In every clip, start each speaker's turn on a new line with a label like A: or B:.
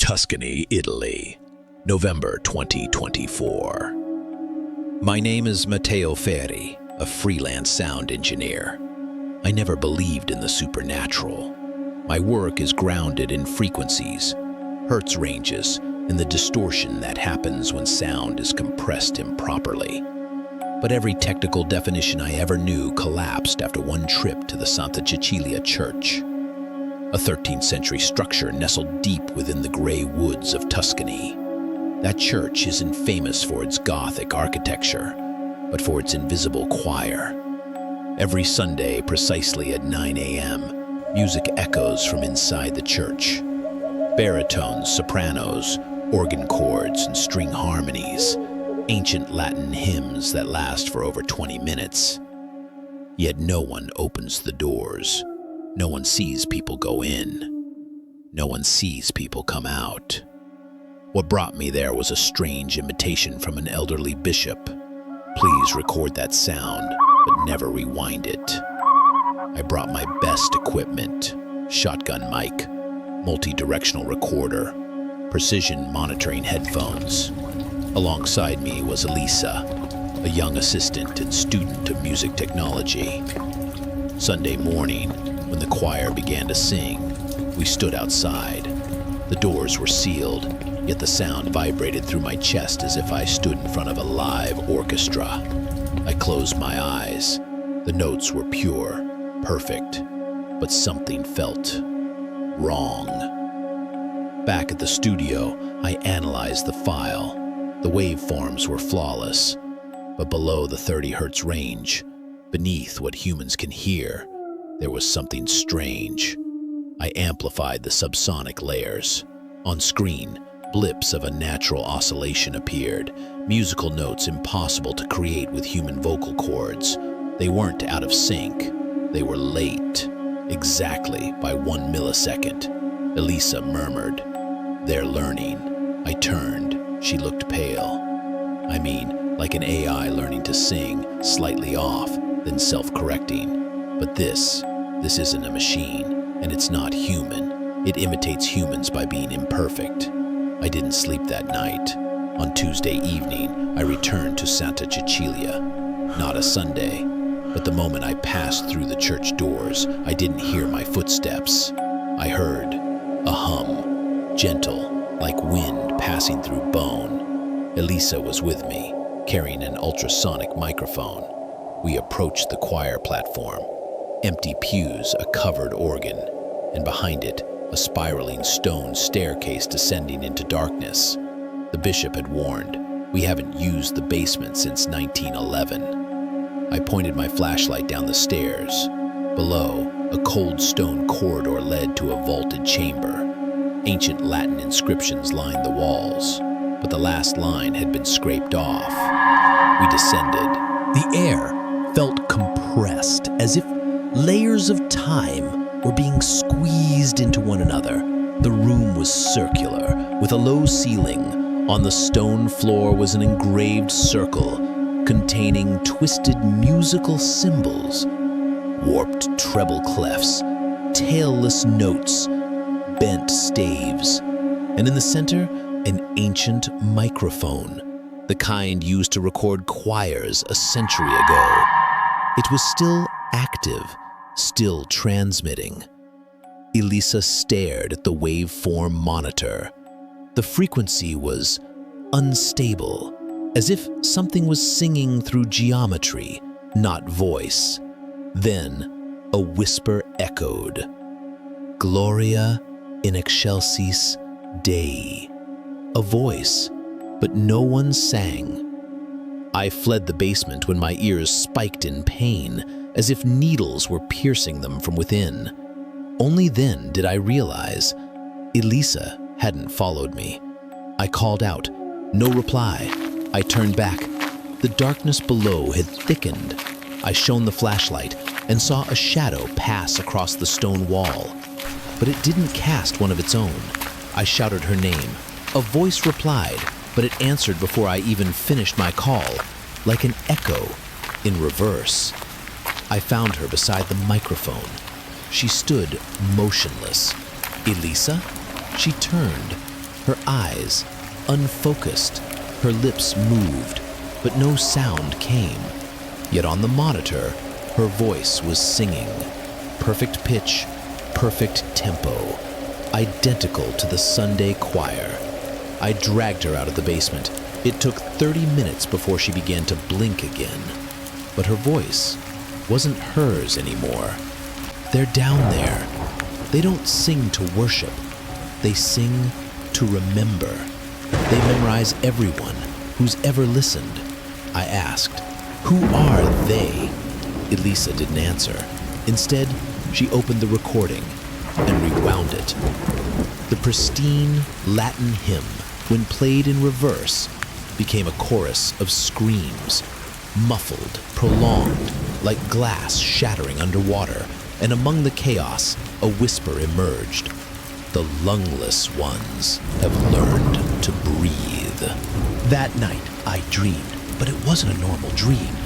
A: Tuscany, Italy, November 2024. My name is Matteo Ferri, a freelance sound engineer. I never believed in the supernatural. My work is grounded in frequencies, Hertz ranges, and the distortion that happens when sound is compressed improperly. But every technical definition I ever knew collapsed after one trip to the Santa Cecilia Church, a 13th century structure nestled deep within the gray woods of Tuscany. That church isn't famous for its Gothic architecture, but for its invisible choir. Every Sunday, precisely at 9 a.m., music echoes from inside the church. Baritones, sopranos, organ chords, and string harmonies, ancient Latin hymns that last for over 20 minutes. Yet no one opens the doors. No one sees people go in. No one sees people come out. What brought me there was a strange invitation from an elderly bishop. Please record that sound, but never rewind it. I brought my best equipment: shotgun mic, multi-directional recorder, precision monitoring headphones. Alongside me was Elisa, a young assistant and student of music technology. Sunday morning, when the choir began to sing, we stood outside. The doors were sealed, yet the sound vibrated through my chest as if I stood in front of a live orchestra. I closed my eyes. The notes were pure, perfect, but something felt wrong. Back at the studio, I analyzed the file. The waveforms were flawless, but below the 30 Hertz range, beneath what humans can hear, there was something strange. I amplified the subsonic layers. On screen, blips of unnatural oscillation appeared, musical notes impossible to create with human vocal cords. They weren't out of sync. They were late, exactly by 1 millisecond. Elisa murmured, "They're learning." I turned. She looked pale. I mean, like an AI learning to sing, slightly off, then self-correcting. But this isn't a machine, and it's not human. It imitates humans by being imperfect. I didn't sleep that night. On Tuesday evening, I returned to Santa Cecilia. Not a Sunday, but the moment I passed through the church doors, I didn't hear my footsteps. I heard a hum, gentle, like wind passing through bone. Elisa was with me, carrying an ultrasonic microphone. We approached the choir platform. Empty pews, a covered organ, and behind it, a spiraling stone staircase descending into darkness. The bishop had warned, "We haven't used the basement since 1911. I pointed my flashlight down the stairs. Below, a cold stone corridor led to a vaulted chamber. Ancient Latin inscriptions lined the walls, but the last line had been scraped off. We descended. The air felt compressed, as if layers of time were being squeezed into one another. The room was circular, with a low ceiling. On the stone floor was an engraved circle containing twisted musical symbols, warped treble clefs, tailless notes, bent staves, and in the center, an ancient microphone, the kind used to record choirs a century ago. It was still active, still transmitting. Elisa stared at the waveform monitor. The frequency was unstable, as if something was singing through geometry, not voice. Then, a whisper echoed, "Gloria in excelsis Dei." A voice, but no one sang. I fled the basement when my ears spiked in pain, as if needles were piercing them from within. Only then did I realize Elisa hadn't followed me. I called out. No reply. I turned back. The darkness below had thickened. I shone the flashlight and saw a shadow pass across the stone wall. But it didn't cast one of its own. I shouted her name. A voice replied, but it answered before I even finished my call, like an echo in reverse. I found her beside the microphone. She stood motionless. "Elisa?" She turned. her eyes unfocused, her lips moved, but no sound came. Yet on the monitor, her voice was singing. Perfect pitch, perfect tempo, identical to the Sunday choir. I dragged her out of the basement. It took 30 minutes before she began to blink again. But her voice wasn't hers anymore. They're down there. They don't sing to worship. They sing to remember. They memorize everyone who's ever listened. I asked, "Who are they?" Elisa didn't answer. Instead, she opened the recording and rewound it. The pristine Latin hymn, when played in reverse, became a chorus of screams, muffled, prolonged, like glass shattering underwater, and among the chaos, a whisper emerged. The lungless ones have learned to breathe. That night, I dreamed, but it wasn't a normal dream.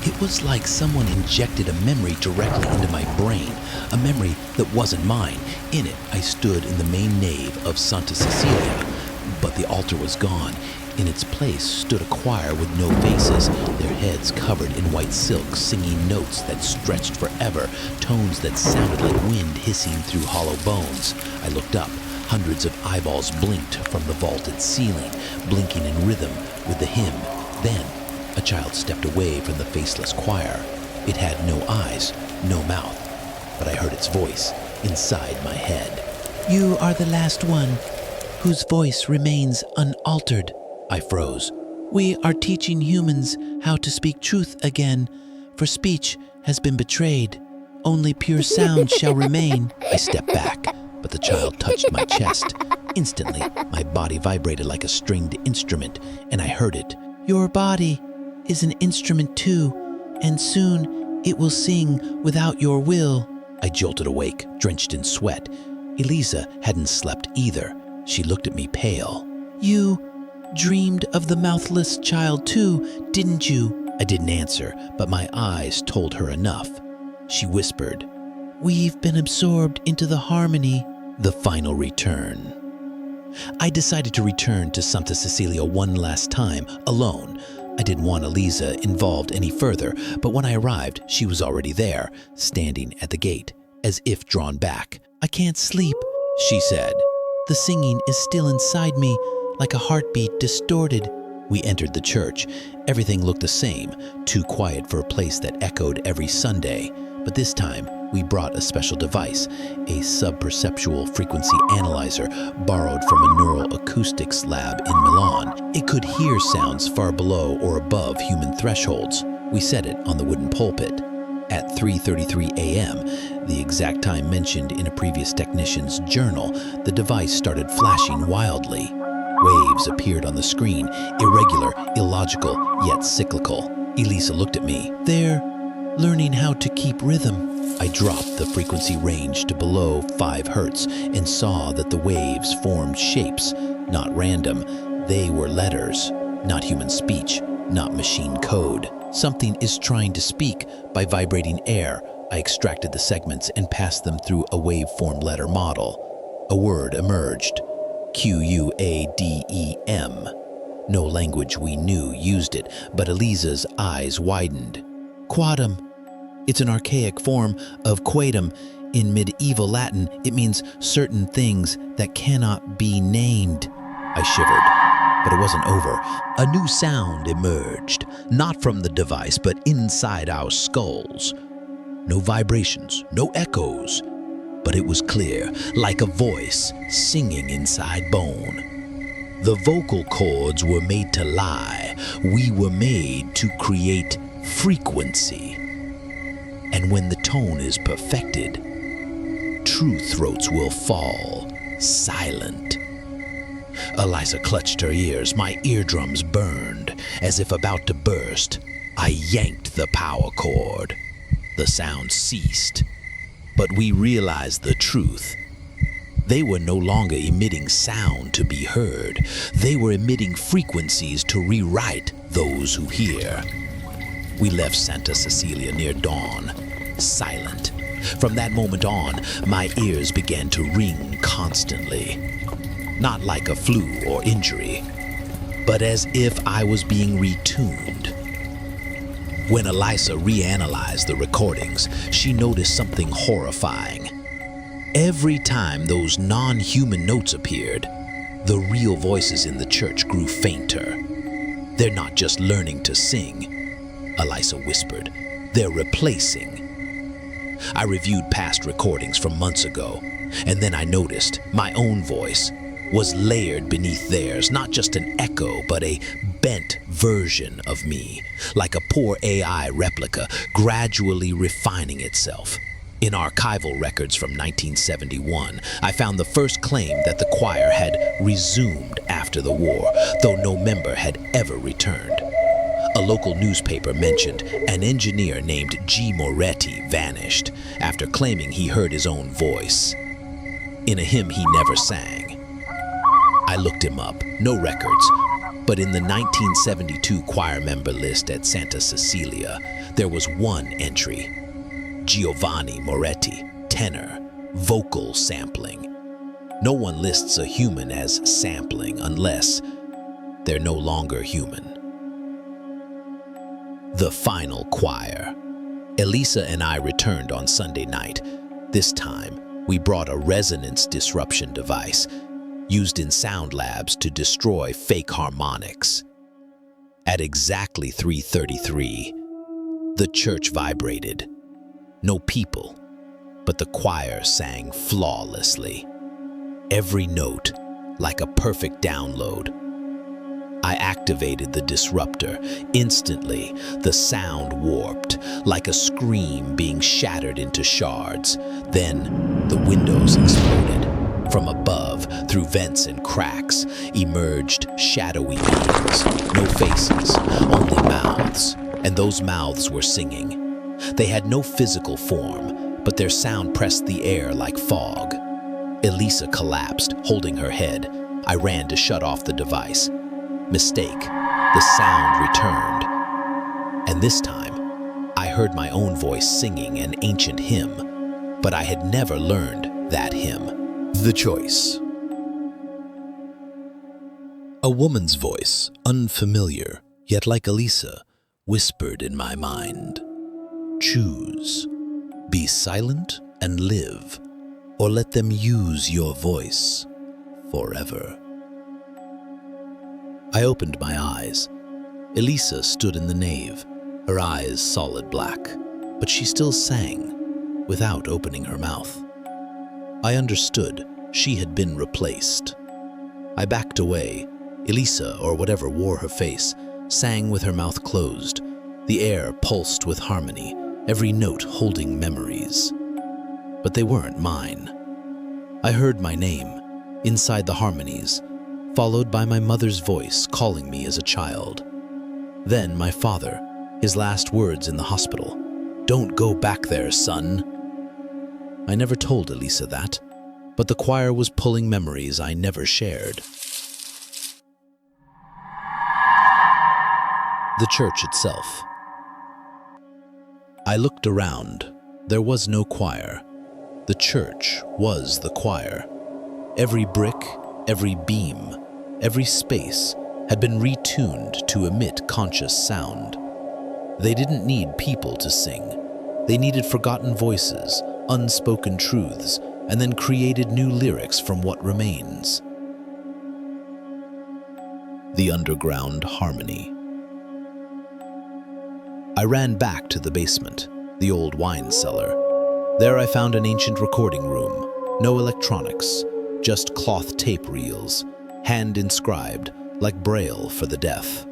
A: It was like someone injected a memory directly into my brain, a memory that wasn't mine. In it, I stood in the main nave of Santa Cecilia, but the altar was gone. In its place stood a choir with no faces, their heads covered in white silk, singing notes that stretched forever, tones that sounded like wind hissing through hollow bones. I looked up. Hundreds of eyeballs blinked from the vaulted ceiling, blinking in rhythm with the hymn. Then, a child stepped away from the faceless choir. It had no eyes, no mouth, but I heard its voice inside my head. "You are the last one, whose voice remains unaltered." I froze. "We are teaching humans how to speak truth again, for speech has been betrayed. Only pure sound shall remain." I stepped back, but the child touched my chest. Instantly, my body vibrated like a stringed instrument, and I heard it. "Your body is an instrument too, and soon it will sing without your will." I jolted awake, drenched in sweat. Elisa hadn't slept either. She looked at me pale. "You dreamed of the mouthless child too, didn't you?" I didn't answer, but my eyes told her enough. She whispered, "We've been absorbed into the harmony." The final return. I decided to return to Santa Cecilia one last time, alone. I didn't want Elisa involved any further, but when I arrived, she was already there, standing at the gate, as if drawn back. "I can't sleep," she said. "The singing is still inside me, like a heartbeat distorted." We entered the church. Everything looked the same, too quiet for a place that echoed every Sunday. But this time, we brought a special device, a sub-perceptual frequency analyzer borrowed from a neural acoustics lab in Milan. It could hear sounds far below or above human thresholds. We set it on the wooden pulpit. At 3:33 a.m., the exact time mentioned in a previous technician's journal, the device started flashing wildly. Waves appeared on the screen, irregular, illogical, yet cyclical. Elisa looked at me. "They're learning how to keep rhythm." I dropped the frequency range to below 5 Hertz and saw that the waves formed shapes, not random. They were letters, not human speech, not machine code. Something is trying to speak by vibrating air. I extracted the segments and passed them through a waveform letter model. A word emerged. Quadem. No language we knew used it, but Elisa's eyes widened. "Quadam. It's an archaic form of quadam. In medieval Latin, it means certain things that cannot be named." I shivered, but it wasn't over. A new sound emerged, not from the device, but inside our skulls. No vibrations, no echoes, but it was clear, like a voice singing inside bone. The vocal cords were made to lie. We were made to create frequency. And when the tone is perfected, true throats will fall, silent. Eliza clutched her ears. My eardrums burned, as if about to burst. I yanked the power cord. The sound ceased, but we realized the truth. They were no longer emitting sound to be heard. They were emitting frequencies to rewrite those who hear. We left Santa Cecilia near dawn, silent. From that moment on, my ears began to ring constantly. not like a flu or injury, but as if I was being retuned. When Elisa reanalyzed the recordings, she noticed something horrifying. Every time those non-human notes appeared, the real voices in the church grew fainter. "They're not just learning to sing," Elisa whispered. "They're replacing." I reviewed past recordings from months ago, and then I noticed my own voice was layered beneath theirs, not just an echo, but a bent version of me, like a poor AI replica gradually refining itself. In archival records from 1971, I found the first claim that the choir had resumed after the war, though no member had ever returned. A local newspaper mentioned an engineer named G. Moretti vanished after claiming he heard his own voice in a hymn he never sang. I looked him up, no records, but in the 1972 choir member list at Santa Cecilia, there was one entry: Giovanni Moretti, tenor, vocal sampling. No one lists a human as sampling unless they're no longer human. The final choir. Elisa and I returned on Sunday night. This time, we brought a resonance disruption device used in sound labs to destroy fake harmonics. At exactly 3:33, the church vibrated. No people, but the choir sang flawlessly. Every note like a perfect download. I activated the disruptor. Instantly, the sound warped, like a scream being shattered into shards. Then, the windows exploded. From above, through vents and cracks, emerged shadowy beings. No faces, only mouths. And those mouths were singing. They had no physical form, but their sound pressed the air like fog. Elisa collapsed, holding her head. I ran to shut off the device. Mistake. The sound returned. And this time, I heard my own voice singing an ancient hymn, but I had never learned that hymn. The choice. A woman's voice, unfamiliar, yet like Elisa, whispered in my mind. Choose. Be silent and live, or let them use your voice forever. I opened my eyes. Elisa stood in the nave, her eyes solid black, but she still sang, without opening her mouth. I understood she had been replaced. I backed away. Elisa, or whatever wore her face, sang with her mouth closed. The air pulsed with harmony, every note holding memories. But they weren't mine. I heard my name, inside the harmonies, followed by my mother's voice calling me as a child. Then my father, his last words in the hospital, "Don't go back there, son." I never told Elisa that, but the choir was pulling memories I never shared. The church itself. I looked around. There was no choir. The church was the choir. Every brick, every beam, every space had been retuned to emit conscious sound. They didn't need people to sing. They needed forgotten voices, unspoken truths, and then created new lyrics from what remains. The underground harmony. I ran back to the basement, the old wine cellar. There I found an ancient recording room. No electronics, just cloth tape reels, hand-inscribed, like Braille for the deaf.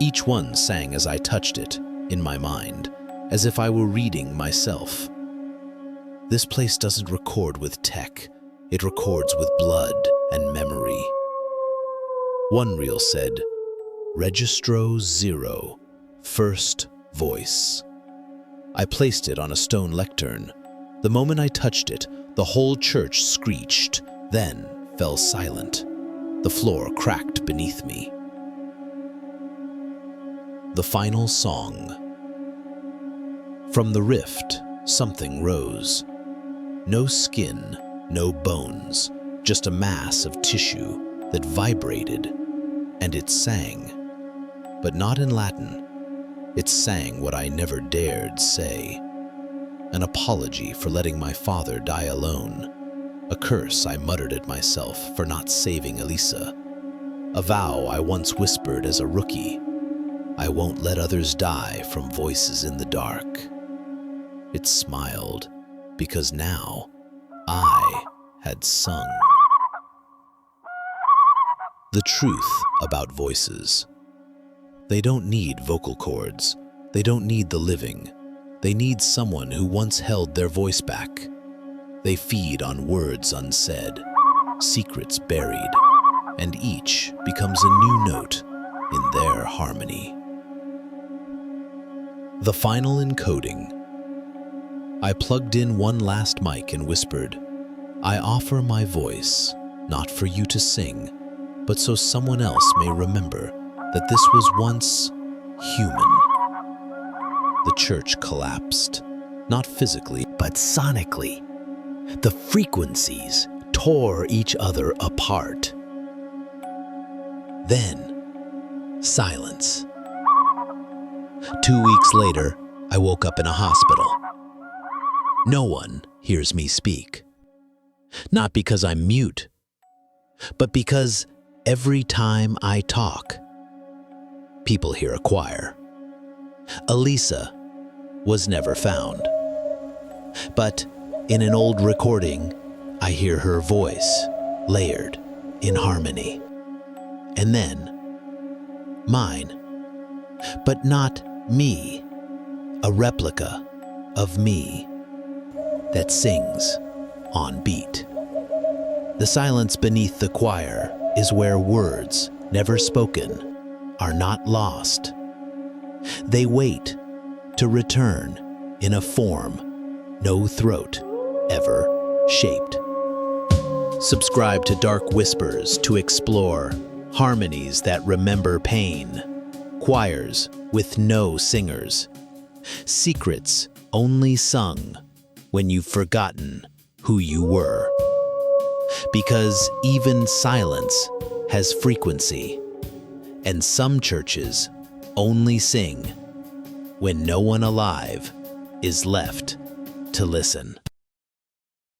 A: Each one sang as I touched it, in my mind, as if I were reading myself. This place doesn't record with tech. It records with blood and memory. One reel said, Registro 0, first voice. I placed it on a stone lectern. The moment I touched it, the whole church screeched, then fell silent. The floor cracked beneath me. The final song. From the rift, something rose. No skin, no bones, just a mass of tissue that vibrated, and it sang. But not in Latin. It sang what I never dared say. An apology for letting my father die alone. A curse I muttered at myself for not saving Elisa. A vow I once whispered as a rookie. I won't let others die from voices in the dark. It smiled, because now I had sung. The truth about voices. They don't need vocal cords. They don't need the living. They need someone who once held their voice back. They feed on words unsaid, secrets buried, and each becomes a new note in their harmony. The final encoding. I plugged in one last mic and whispered, I offer my voice, not for you to sing, but so someone else may remember that this was once human. The church collapsed, not physically, but sonically. The frequencies tore each other apart. Then, silence. 2 weeks later, I woke up in a hospital. No one hears me speak. Not because I'm mute, but because every time I talk, people hear a choir. Elisa was never found. But in an old recording, I hear her voice, layered in harmony. And then, mine, but not me, a replica of me that sings on beat. The silence beneath the choir is where words, never spoken, are not lost. They wait to return in a form no throat ever shaped. Subscribe to Dark Whispers to explore harmonies that remember pain, choirs with no singers, secrets only sung when you've forgotten who you were. Because even silence has frequency, and some churches only sing when no one alive is left to listen.